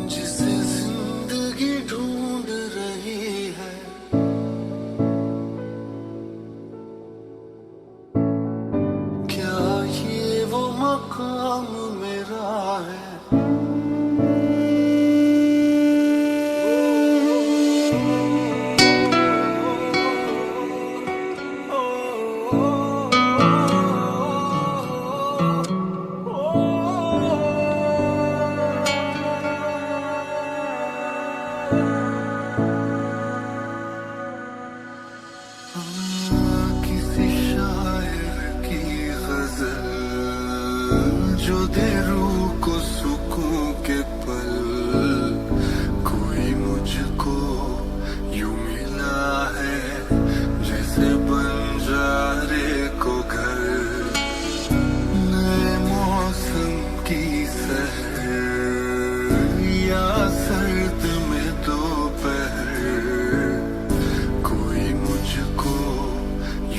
जिसे जिंदगी ढूंढ रही है, क्या ये वो मकाम मेरा है? किसी शायर की गजल जो दे रूह को सुकून के पल, कोई मुझको यूं मिला है जैसे बंजारे को घर। नए मौसम की सहर या सर्द में दोपहर, कोई मुझको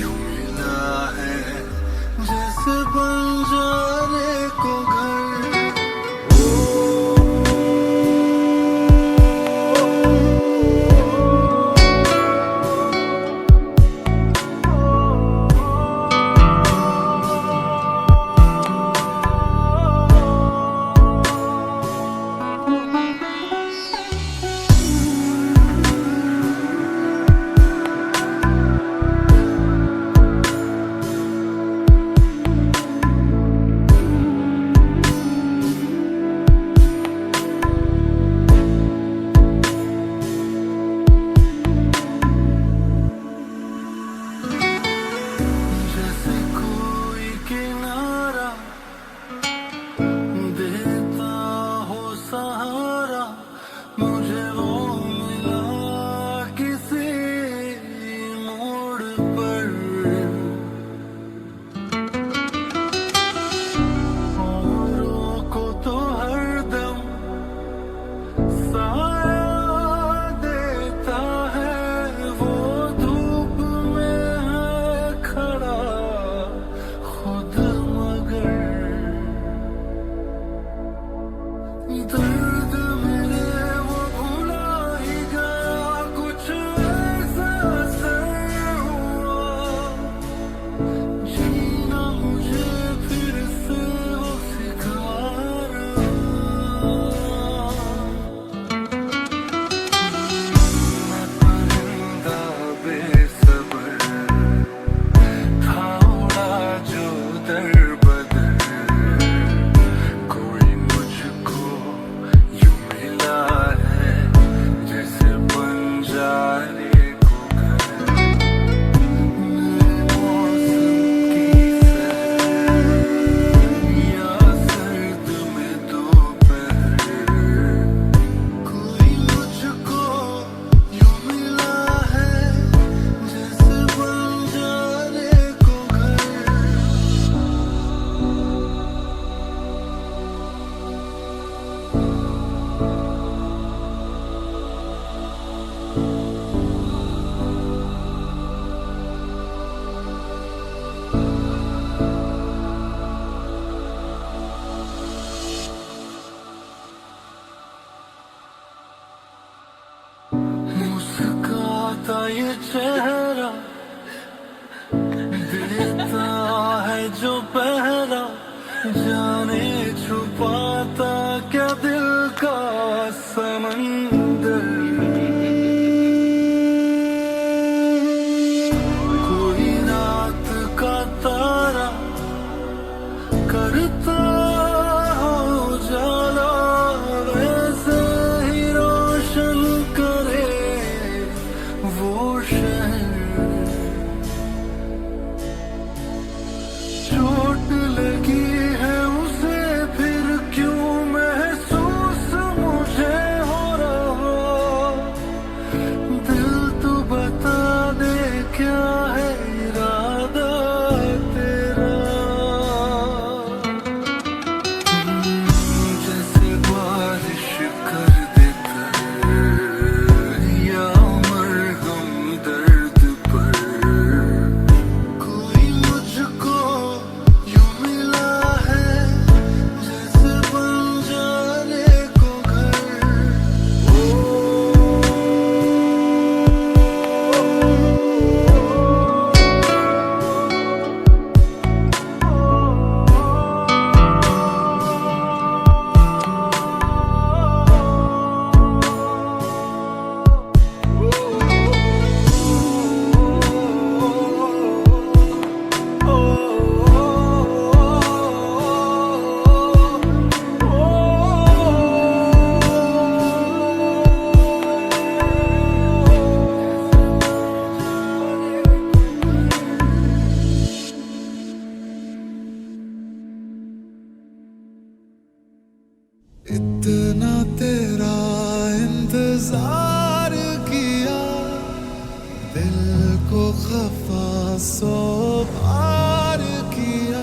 यूं मिला है जैसे बंजारे को घर। जैसे कोई किनारा देता हो सहारा, मुझे वो मिला किसी मोड़ पर। औरों को तो हरदम साया देता है, वो धूप में है खड़ा खुद मगर। दर्द मेरे वो भुला ही गया, कुछ ऐसा असर हुआ, जीना मुझे फिर से वो सिखा रहा। मैं परिंदा बेसब्र था, उड़ा जो दर बदर, कोई मुझको यूं मिला है जैसे बंजारे को घर। नए मौसम की सहर या सर्द में दोपहर, कोई मुझको यूं मिला है जैसे बंजारे को घर। मुस्काता ये चेहरा देता है जो पहरा, जाने छुपाता क्या दिल का समंदर। कोई रात का तारा करता हो जाला, वैसे ही रोशन करे वो शहर। चोट लगी है उसे फिर क्यों महसूस मुझे हो रहा, इंतजार किया, दिल को खफा सौ बार किया,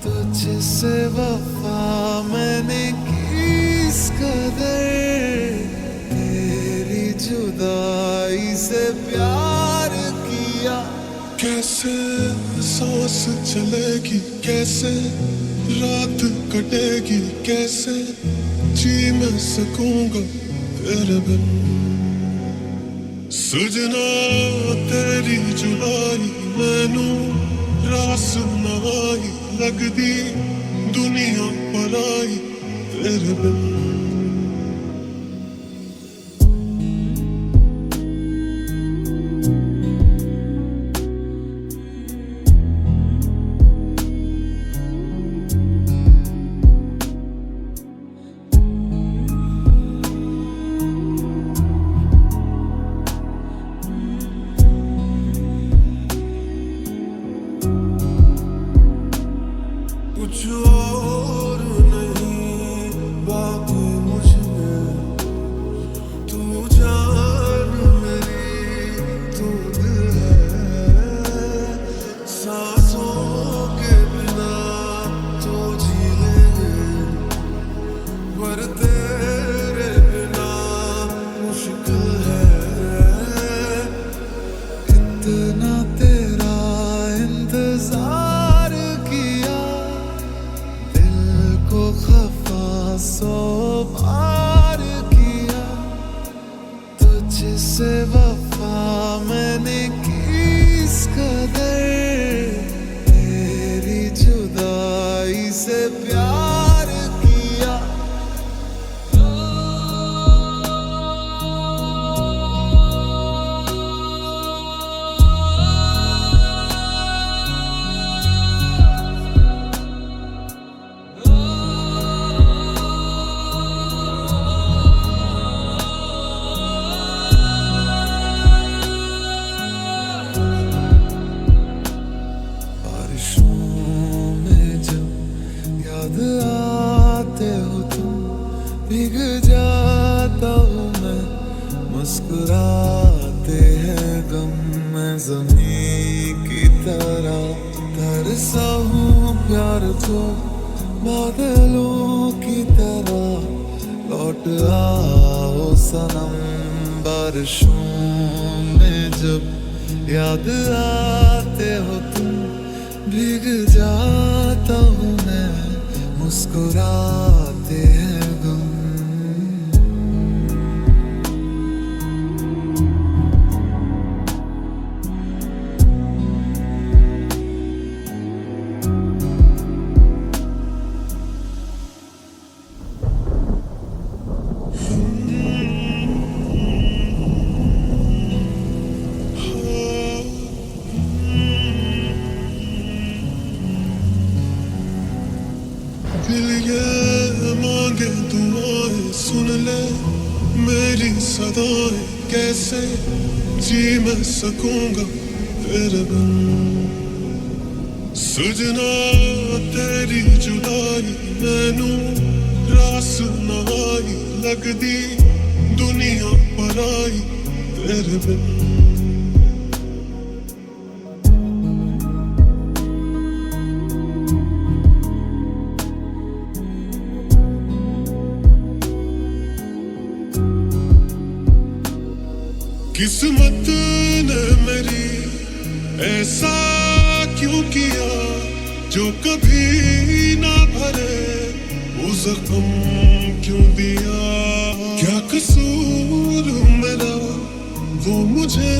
तुझसे वफा मैंने की इस कदर, तेरी जुदाई से प्यार किया। कैसे सांस चलेगी, कैसे रात कटेगी, कैसे जी मैं सकूंगा तेरे बिन। सजना तेरी जुदाई मैनू रास ना आई, लगदी दुनिया पराई तेरे बिन। कुछ और नहीं बाकी मुझमें, तू जान मेरी तू दिल है, सांसों के बिना तो जी लेंगे, पर तेरे बिना मुश्किल है। इतना तेरा इंतजार किया, खफा सौ बार किया, तुझसे वफा मैंने की इस कदर, तेरी जुदाई से प्यार किया। याद आते हो तुम, भीग जाता हूँ मैं, मुस्कुराते हैं गम मैं ज़मीं की तरह, तरसा हूँ प्यार को बादलों की तरह, लौट आओ सनम बारिशों में जब याद आते हो तुम, भीग जाता हूँ मैं, मुस्कुराते हैं गम। दिल ये मांगे दुआएं सुन ले मेरी सदाएं, कैसे जी मैं सकूंगा तेरे बिन। सजना तेरी जुदाई मैनू रास ना आई, लगदी दुनिया पराई तेरे बिन। किस्मत ने मेरी ऐसा क्यों किया, जो कभी ना भरे वो जख्म क्यों दिया। क्या कसूर मेरा वो मुझे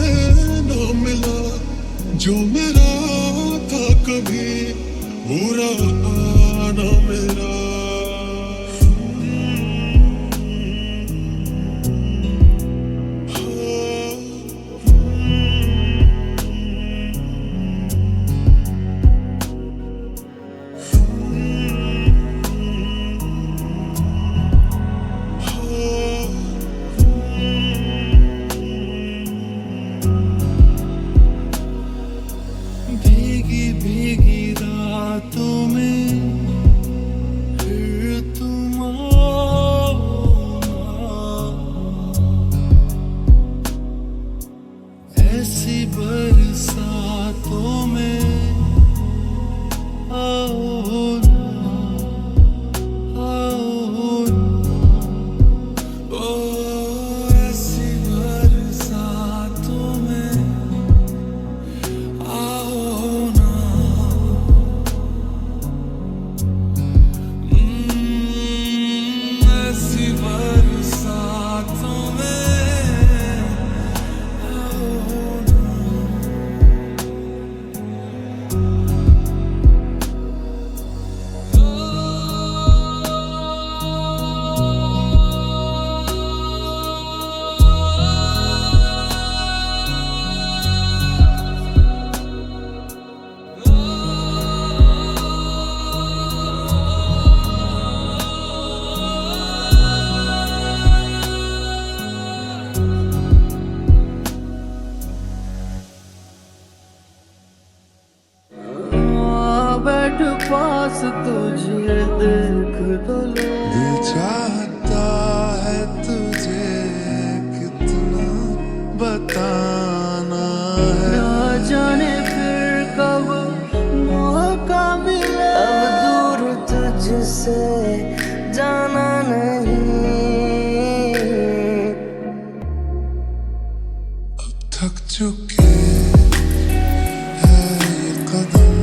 ना मिला, जो मेरा था कभी बुरा ना मेरा। भीगी भीगी रातों में तुझे देख तो ले। दिल चाहता है तुझे कितना बताना है, ना जाने फिर कब मौका मिले। अब दूर तुझसे जाना नहीं, अब थक चुके हैं ये कदम,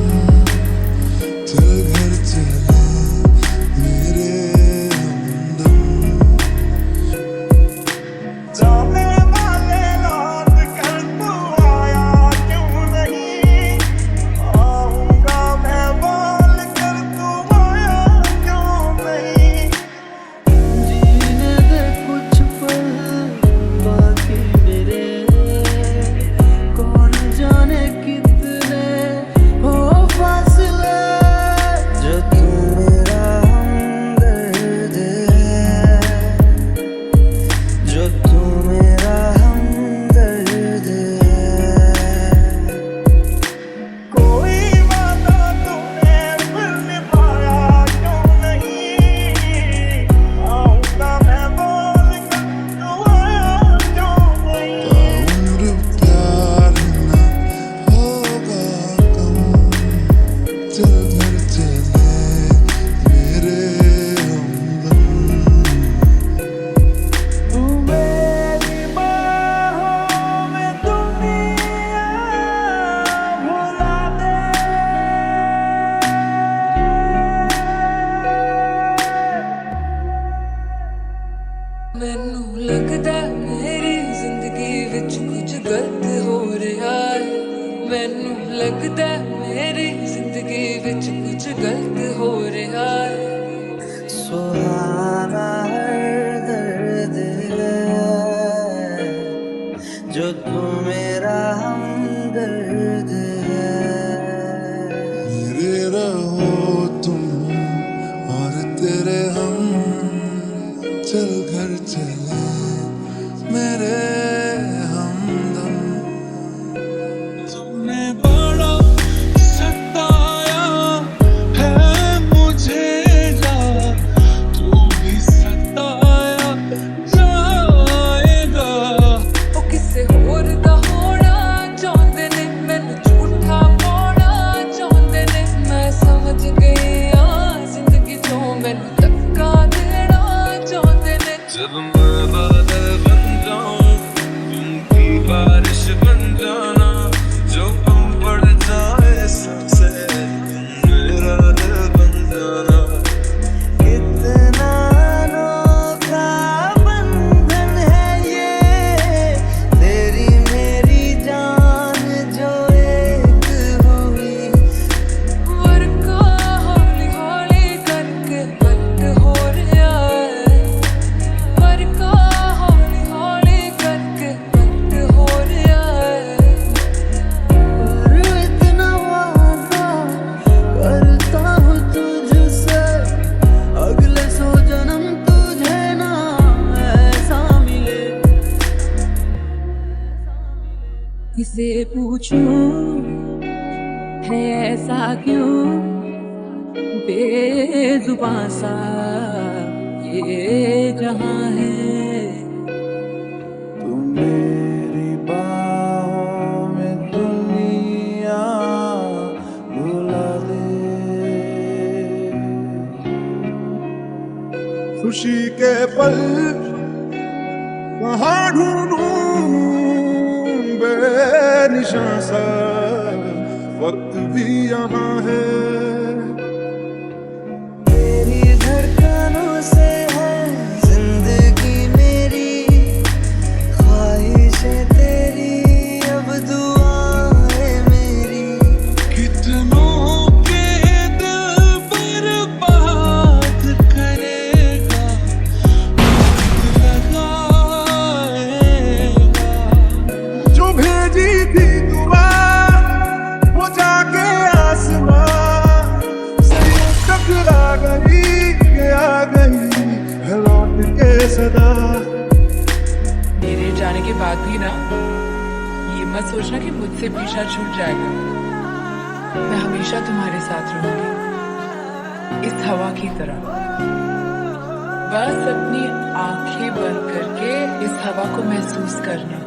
चल घर चले मेरे हमदम। जाने वाले लौट कर तू आया क्यों नहीं, आऊंगा मैं बोल कर तू आया क्यों नहीं। जीने दे कुछ पल बाकी मेरे, कौन जाने कितने हो फासले। जो तू मेरा हमदर्द है, जो तू मेरा हमदर्द है। कोई वादा तूने फिर निभाया क्यों नहीं, आऊंगा मैं बोल कर तू आया क्यों नहीं। उम्र प्यार न होगा कम, चल घर चले मेरे हमदम। तू मेरी बाहों में दुनिया भुला दे। ਮੈਨੂੰ ਲੱਗਦਾ ਮੇਰੀ ਜ਼ਿੰਦਗੀ ਵਿੱਚ ਕੁਝ ਗਲਤ ਹੋ ਰਿਹਾ ਹੈ। ਮੈਨੂੰ ਲੱਗਦਾ ਮੇਰੀ ਜ਼ਿੰਦਗੀ ਵਿੱਚ ਕੁਝ ਗਲਤ ਹੋ ਰਿਹਾ ਹੈ। सुहाना हर दर्द है, जो तू मेरा हमदर्द है। मेरे रहो तुम और तेरे हम, चल घर चले मेरे हमदम। तुमने बड़ा सताया है मुझे जा, तू भी सताया जाएगा। ਉਹ ਕਿਸੇ ਹੋਰ ਦਾ ਹੋਣਾ ਚਾਹੁੰਦੇ ਨੇ, ਮੈਨੂੰ ਝੂਠਾ ਪਾਉਣਾ ਚਾਹੁੰਦੇ ਨੇ। ਮੈਂ ਸਮਝ ਗਈ ਆ ਜ਼ਿੰਦਗੀ ਚੋਂ ਮੈਨੂੰ ਧੱਕਾ ਦੇਣਾ ਚਾਹੁੰਦੇ ਨੇ। जब मैं बादल बन जाऊं तुम की बारिश बन जाना, जो कम पड़ जाए सबसे तुम मेरा दिल बन जाना। कितना अनोखा बंधन है ये, तेरी मेरी जान जो एक हुई। ਵਰਕਾ ਹੌਲੀ ਹੌਲੀ ਕਰਕੇ ਵੱਟ ਹੋ ਰਿਹਾ ਹੈ। ਵਰਕਾ ਹੌਲੀ ਹੌਲੀ ਕਰਕੇ ਵੱਟ ਹੋ ਰਿਹਾ ਹੈ। पर इतना वादा करता हूँ तुझसे, अगले 100 जन्म तुझे ना ऐसा मिले। किसे पूछूं है ऐसा क्यों, बेजुबां सा ये जहां है। तू मेरी बाहों में दुनिया भुला दे। खुशी के पल कहाँ ढूंढूं बेनिशां सा, वक्त भी यहाँ है। तेरी धड़कनों से है जिंदगी मेरी, ख्वाहिशें तेरी अब दुआएं मेरी। कितनों के दिल बर्बाद करेगा, वक्त लगाएगा। जो भेजी थी दुआ वो जाके आसमां से टकरा गई कि आ गई है लौट के सदा। मेरे जाने के बाद भी ना ये मत सोचना कि मुझसे पीछा छूट जाएगा। मैं हमेशा तुम्हारे साथ रहूंगी। इस हवा की तरह। बस अपनी आंखें बंद करके इस हवा को महसूस करना।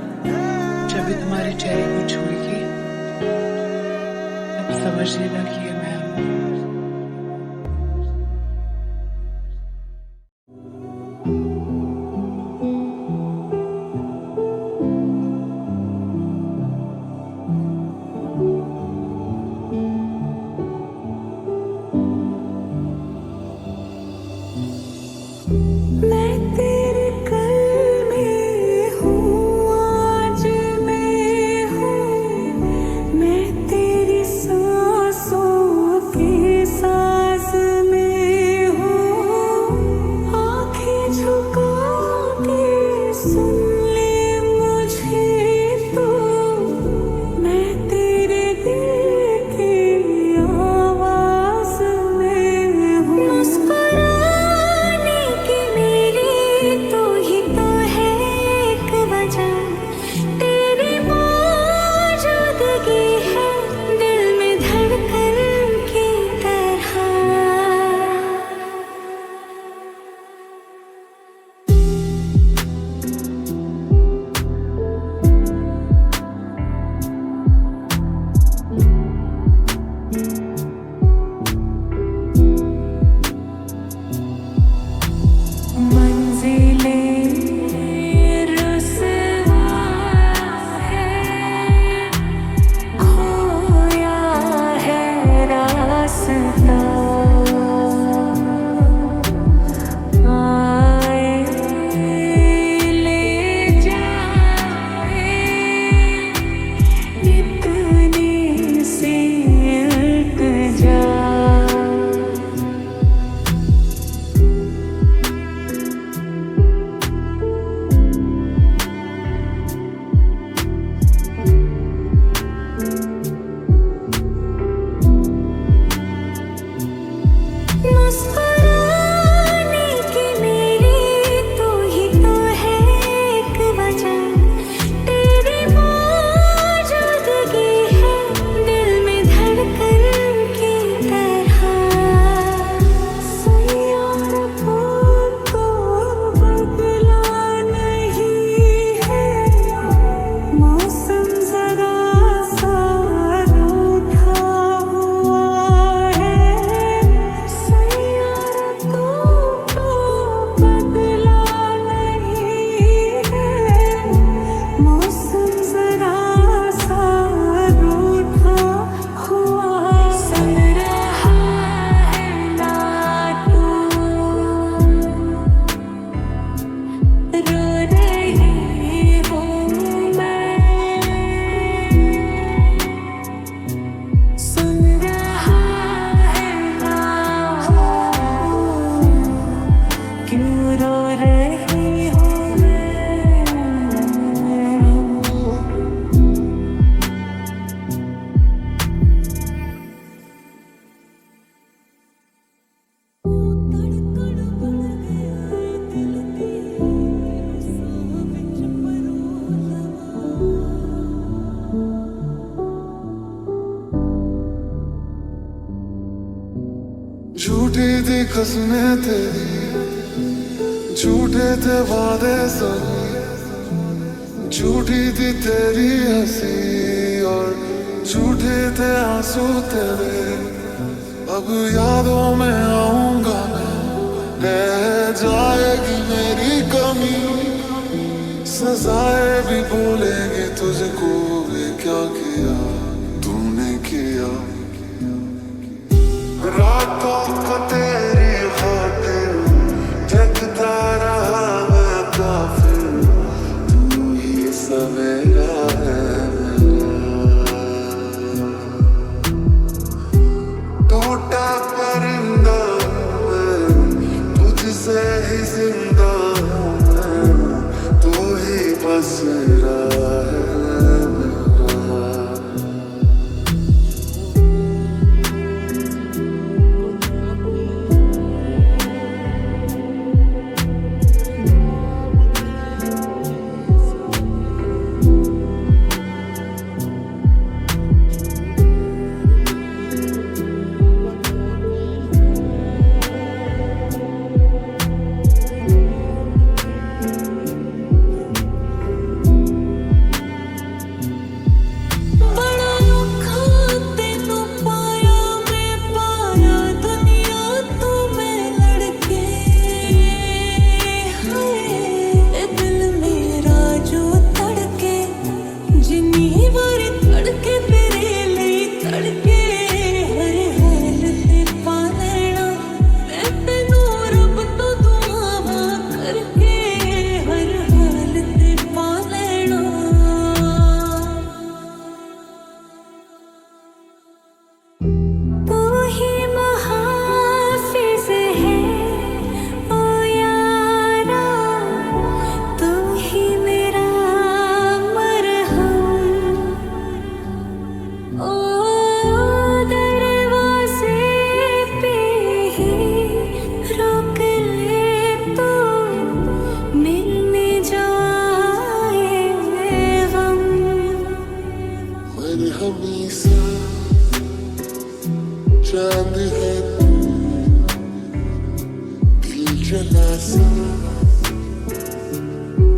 जब भी तुम्हारे चेहरे को छुएगी तब समझ लेना कि ये मैं हूं। मैं तेरे कल में हूँ, आज मैं हूँ, मैं तेरी सांसों के साज में हूँ। आँखें झुका के सुन ले मुझे तो, मैं तेरे दिल की आवाज में हूँ। मुस्कुराने की मेरी तू ही तो है एक वजह, तेरी मौजूदगी है दिल में धड़कन की तरह। मंजिलें रुसवा है, खोया है रास्ता। आए ले जाए इतनी सी इल्तिजा। मुस्कुराने की मेरी तू ही तो है एक वजह, तेरी मौजूदगी है दिल में धड़कन की तरह। सैयारों को बदला नहीं है, मौसम जरा सा रूठा हुआ है। सैयारों को बदला नहीं है, मौसम जरा सा रूठा हुआ है। सुन रहा है ना तू, रो रही हूँ मैं। सुन रहा है ना, क्यों रो रही हूँ मैं। झूठी थी कसमें तेरी, झूठे थे वादे सभी, झूठी थी तेरी हंसी और झूठे थे आंसू तेरे। अब यादों में आऊंगा मैं, रह जाएगी मेरी कमी, सजाएं भी बोलेगी तुझको, ये क्या किया तूने किया। रातों को तेरी खातिर जगता रहा मैं काफिर, तू ही सवेरा है मेरा। टूटा परिंदा मैं, तुझसे ही जिंदा हूँ मैं, तू ही बस रहा है मेरा।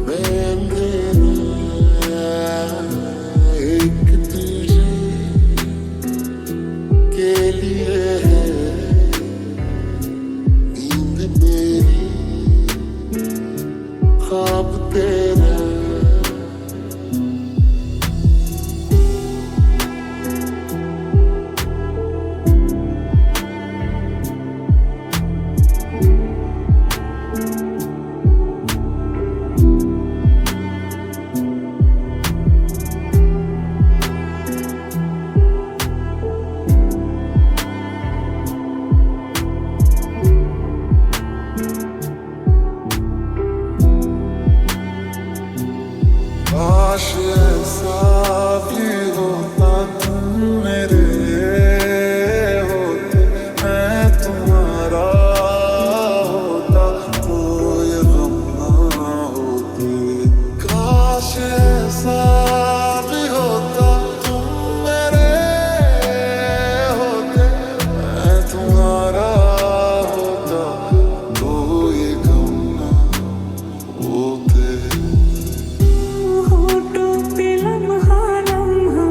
मैं अंधेरा एक तुझे के लिए है, नींद मेरी ख्वाब तेरा। काश ऐसा भी होता तुम मेरे होते, मैं तुम्हारा होता तो ये गम ना होते। काश ऐसा भी होता तुम मेरे होते, मैं तुम्हारा होता तो ये गम ना होते। होठों पे लम्हा लम्हा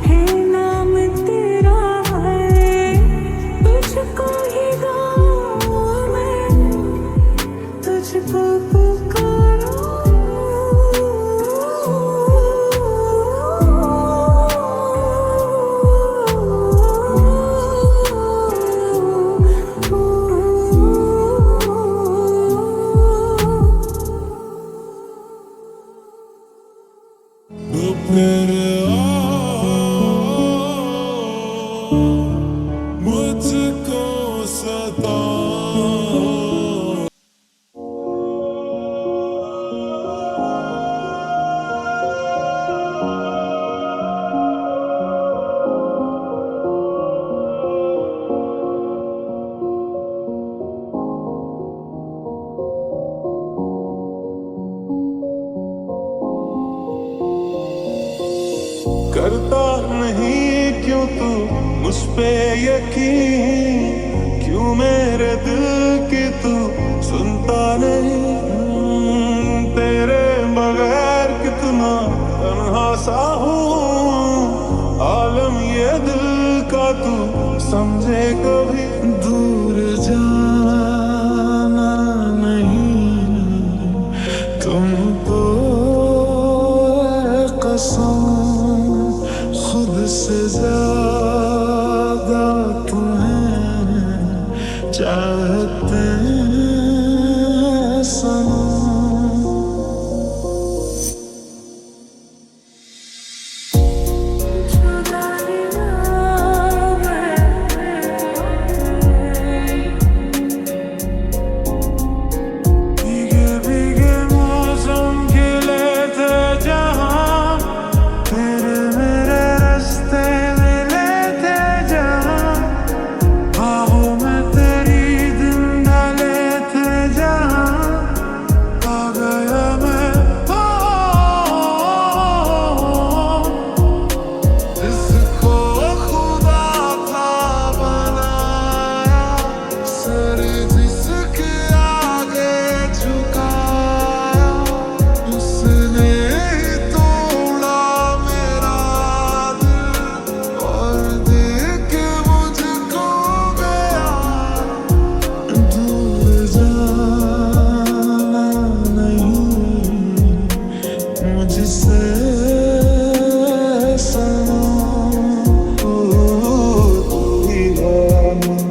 है नाम तेरा है, तुझको ही गाऊं मैं, तुझको दोपहर मुझको सता। करता नहीं क्यों तू मुझ पे यकीन, क्यों मेरे दिल की तू सुनता नहीं। तेरे बगैर कितना तन्हा सा हूँ, आलम ये दिल का तू समझे कभी। दूर जाना नहीं तुमको कसम, खुद से ज्यादा तुम्हें चाहते हैं सनम। भीगे भीगे मौसम खिले थे जहाँ, तेरे मेरे रास्ते मिले थे जहाँ, बाहों में तेरी दिन डाले थे जहाँ, आ गया मैं जिसको खुदा था बनाया, सर जिसके आगे झुकाया, उसने तोड़ा मेरा दिल और देख मुझको गया। दूर जाना नहीं मुझसे सनम, तू ही है,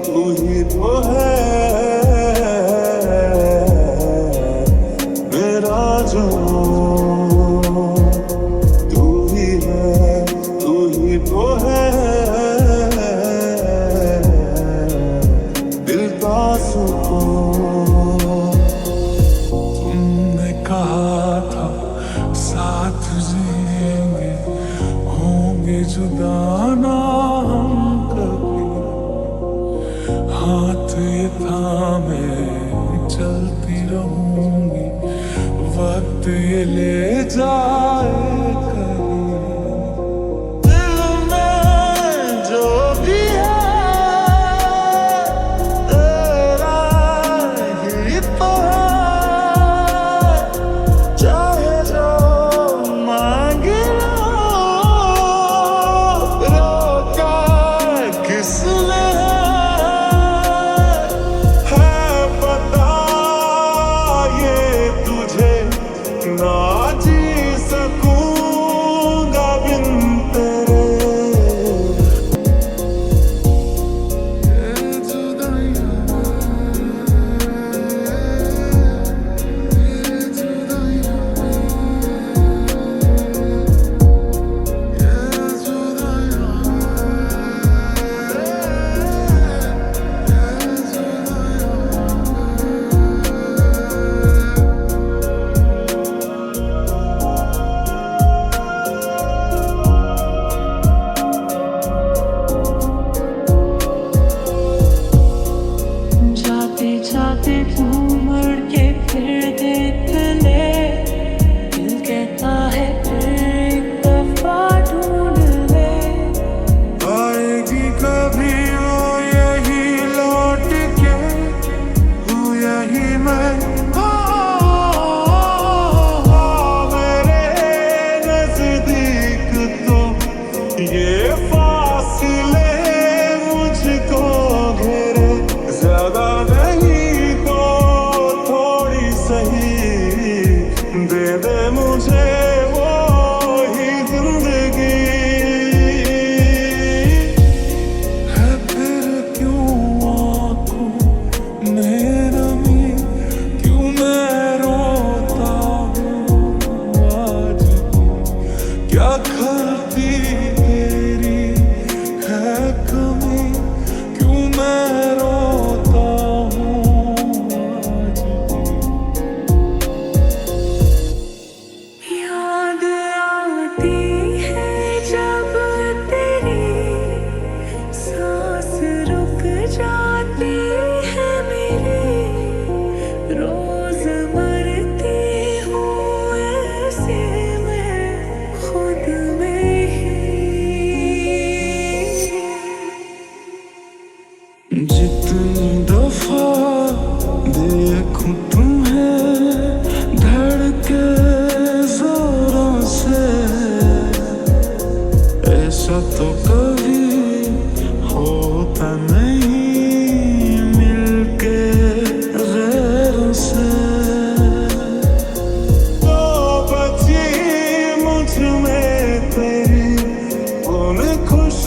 तू ही तो है मेरा जुनून। तू ही है, तू ही तो है दिल का सुकून। तुमने कहा था साथ जिएंगे, होंगे जुदा ना हम कभी, हाथ ये थामे चलती रहूंगी, वक्त ये ले जाए कहीं। दिल में जो भी है तेरा ही तो है,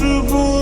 खुशबू